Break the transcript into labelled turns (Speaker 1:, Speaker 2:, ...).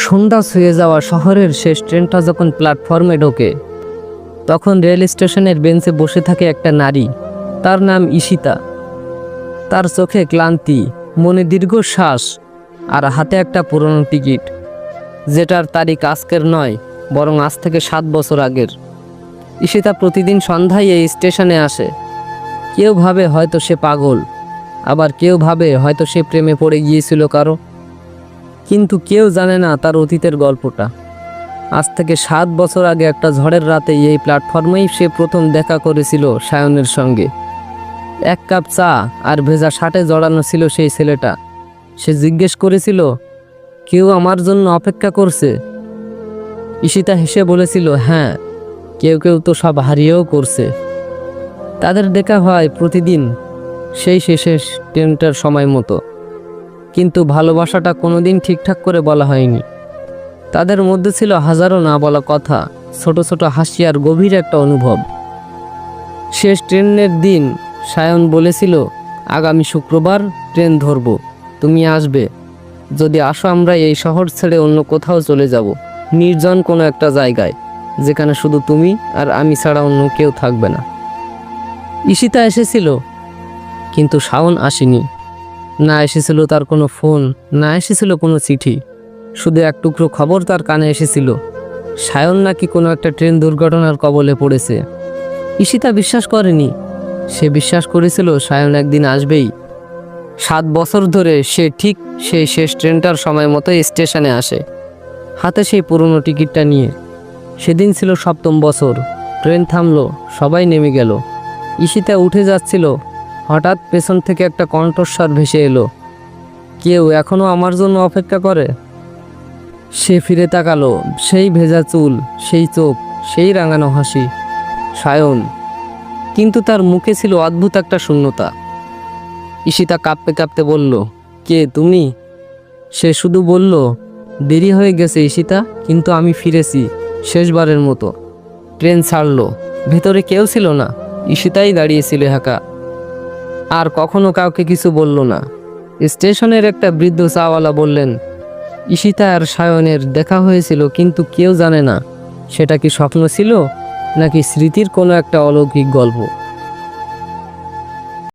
Speaker 1: সন্ধ্যা ছুঁয়ে যাওয়া শহরের শেষ ট্রেনটা যখন প্ল্যাটফর্মে ঢোকে, তখন রেল স্টেশনের বেঞ্চে বসে থাকে একটা নারী। তার নাম ঈশিতা। তার চোখে ক্লান্তি, মনে দীর্ঘশ্বাস, আর হাতে একটা পুরনো টিকিট, যেটার তারিখ আজকের নয়, বরং আজ থেকে 7 বছর আগের। ঈশিতা প্রতিদিন সন্ধ্যায় এই স্টেশনে আসে। কেউ ভাবে হয়তো সে পাগল, আবার কেউ ভাবে হয়তো সে প্রেমে পড়ে গিয়েছিল কারো। কিন্তু কেউ জানে না তার অতীতের গল্পটা। আজ থেকে 7 বছর আগে একটা ঝড়ের রাতে এই প্ল্যাটফর্মেই সে প্রথম দেখা করেছিল সায়নের সঙ্গে। 1 কাপ চা আর ভেজা শার্টে জড়ানো ছিল সেই ছেলেটা। সে জিজ্ঞেস করেছিল, কেউ আমার জন্য অপেক্ষা করছে? ঈশিতা হেসে বলেছিল, হ্যাঁ, কেউ কেউ তো সব হারিয়েও করছে। তাদের দেখা হয় প্রতিদিন সেই শেষের ট্রেনটার সময় মতো, কিন্তু ভালোবাসাটা কোনোদিন ঠিকঠাক করে বলা হয়নি। তাদের মধ্যে ছিল হাজারো না বলা কথা, ছোট ছোট হাসি আর গভীর একটা অনুভব। শেষ ট্রেনের দিন সায়ন বলেছিল, আগামী শুক্রবার ট্রেন ধরবো, তুমি আসবে। যদি আসো আমরা এই শহর ছেড়ে অন্য কোথাও চলে যাব, নির্জন কোনো একটা জায়গায়, যেখানে শুধু তুমি আর আমি ছাড়া অন্য কেউ থাকবে না। ঈশিতা এসেছিল, কিন্তু শাওন আসেনি। না এসেছিল তার কোনো ফোন, না এসেছিল কোনো চিঠি, শুধু এক টুকরো খবর তার কানে এসেছিল, সায়ন নাকি কোনো একটা ট্রেন দুর্ঘটনার কবলে পড়েছে। ঈশিতা বিশ্বাস করেনি। সে বিশ্বাস করেছিল সায়ন একদিন আসবেই। 7 বছর ধরে সে ঠিক সেই শেষ ট্রেনটার সময় মতো স্টেশনে আসে, হাতে সেই পুরনো টিকিটটা নিয়ে। সেদিন ছিল 7ম বছর। ট্রেন থামলো, সবাই নেমে গেল। ঈশিতা উঠে যাচ্ছিল, হঠাৎ পেছন থেকে একটা কণ্ঠস্বর ভেসে এলো, কেউ এখনো আমার জন্য অপেক্ষা করে? সে ফিরে তাকালো, সেই ভেজা চুল, সেই চোখ, সেই রাঙানো হাসি। সায়ন। কিন্তু তার মুখে ছিল অদ্ভুত একটা শূন্যতা। ঈশিতা কাঁপতে কাঁপতে বলল, কে তুমি? সে শুধু বলল, দেরি হয়ে গেছে ঈশিতা, কিন্তু আমি ফিরেছি, শেষবারের মতো। ট্রেন ছাড়লো, ভেতরে কেউ ছিল না, ঈশিতাই দাঁড়িয়েছিল একা। আর কখনো কাউকে কিছু বলল না। স্টেশনের একটা বৃদ্ধ চাওয়ালা বললেন, ঈশিতা আর সায়নের দেখা হয়েছিল, কিন্তু কেউ জানে না সেটা কি স্বপ্ন ছিল নাকি স্মৃতির কোনো একটা অলৌকিক গল্প।